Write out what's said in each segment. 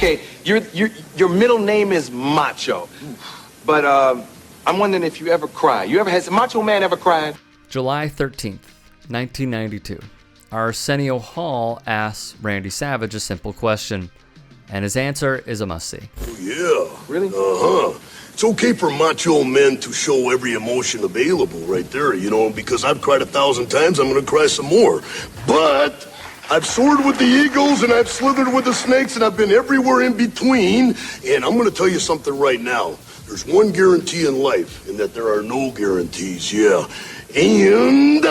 Okay, your middle name is Macho, but I'm wondering if you ever cry. Has Macho Man ever cried? July 13th, 1992. Arsenio Hall asks Randy Savage a simple question, and his answer is a must-see. Oh, yeah. Really? Uh-huh. It's okay for macho men to show every emotion available right there, you know, because I've cried 1,000 times, I'm gonna cry some more. But I've soared with the eagles, and I've slithered with the snakes, and I've been everywhere in between, and I'm gonna tell you something right now. There's one guarantee in life, and that there are no guarantees, yeah. And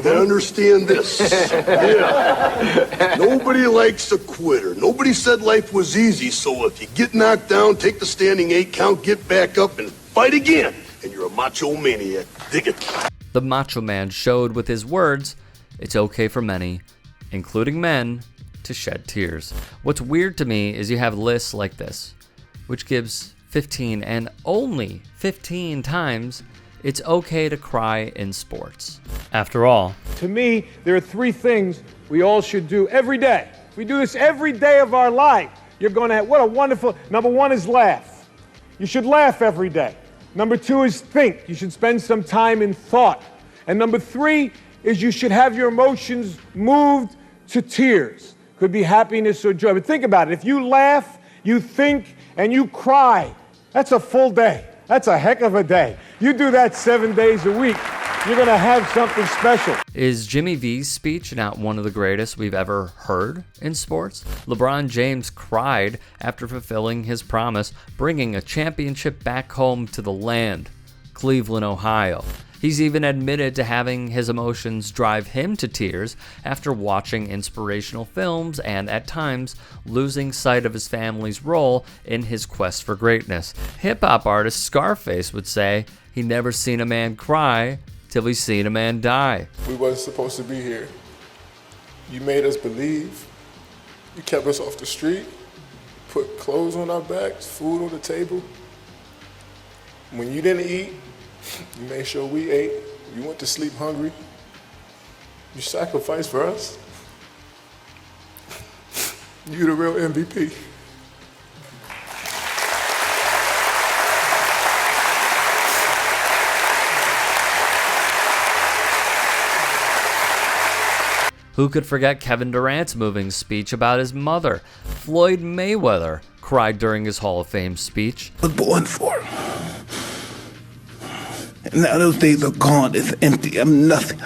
understand this. Yeah. Nobody likes a quitter. Nobody said life was easy, so if you get knocked down, take the standing 8 count, get back up, and fight again. And you're a macho maniac. Dig it. The Macho Man showed with his words, it's okay for many, including men, to shed tears. What's weird to me is you have lists like this, which gives 15 and only 15 times it's okay to cry in sports. After all, to me, there are 3 things we all should do every day. If we do this every day of our life, you're going to have, what a wonderful, number 1 is laugh. You should laugh every day. Number 2 is think. You should spend some time in thought. And number 3 is you should have your emotions moved to tears. Could be happiness or joy. But think about it. If you laugh, you think, and you cry, that's a full day. That's a heck of a day. You do that 7 days a week, you're going to have something special. Is Jimmy V's speech not one of the greatest we've ever heard in sports? LeBron James cried after fulfilling his promise, bringing a championship back home to the land, Cleveland, Ohio. He's even admitted to having his emotions drive him to tears after watching inspirational films and, at times, losing sight of his family's role in his quest for greatness. Hip-hop artist Scarface would say he never seen a man cry till he's seen a man die. We wasn't supposed to be here. You made us believe. You kept us off the street, put clothes on our backs, food on the table. When you didn't eat, you made sure we ate. You went to sleep hungry. You sacrificed for us. You the real MVP. Who could forget Kevin Durant's moving speech about his mother? Floyd Mayweather cried during his Hall of Fame speech. I was born for it. And now those days are gone. It's empty. I'm nothing.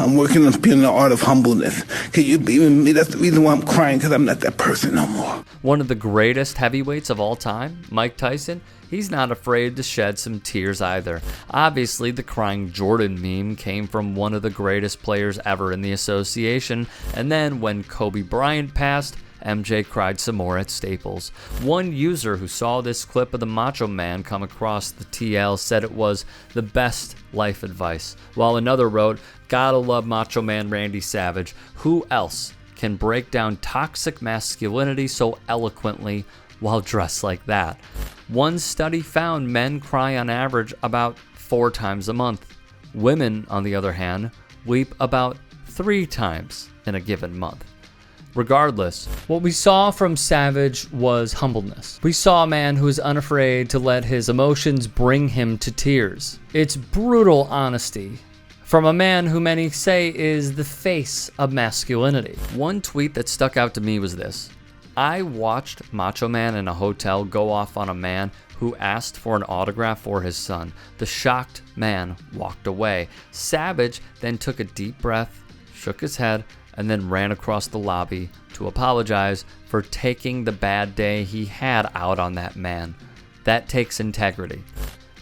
I'm working on being the art of humbleness. Can you believe in me? That's the reason why I'm crying, because I'm not that person no more. One of the greatest heavyweights of all time, Mike Tyson, he's not afraid to shed some tears either. Obviously, the crying Jordan meme came from one of the greatest players ever in the association, and then when Kobe Bryant passed, MJ cried some more at Staples. One user who saw this clip of the Macho Man come across the TL said it was the best life advice, while another wrote, "Gotta love Macho Man Randy Savage. Who else can break down toxic masculinity so eloquently while dressed like that?" One study found men cry on average about 4 times a month. Women, on the other hand, weep about 3 times in a given month. Regardless, what we saw from Savage was humbleness. We saw a man who is unafraid to let his emotions bring him to tears. It's brutal honesty from a man who many say is the face of masculinity. One tweet that stuck out to me was this: I watched Macho Man in a hotel go off on a man who asked for an autograph for his son. The shocked man walked away. Savage then took a deep breath, shook his head, and then ran across the lobby to apologize for taking the bad day he had out on that man. That takes integrity.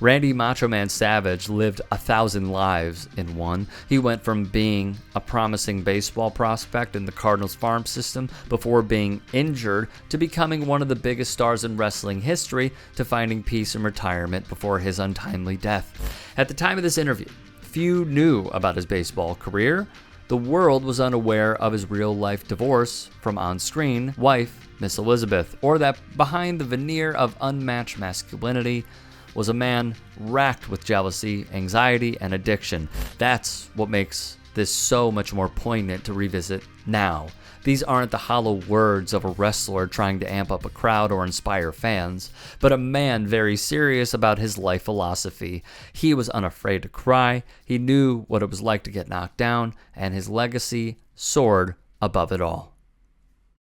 Randy Macho Man Savage lived 1,000 lives in one. He went from being a promising baseball prospect in the Cardinals farm system before being injured to becoming one of the biggest stars in wrestling history to finding peace in retirement before his untimely death. At the time of this interview, few knew about his baseball career. The world was unaware of his real-life divorce from on-screen wife, Miss Elizabeth, or that behind the veneer of unmatched masculinity was a man racked with jealousy, anxiety, and addiction. That's what makes this so much more poignant to revisit now. These aren't the hollow words of a wrestler trying to amp up a crowd or inspire fans, but a man very serious about his life philosophy. He was unafraid to cry, he knew what it was like to get knocked down, and his legacy soared above it all.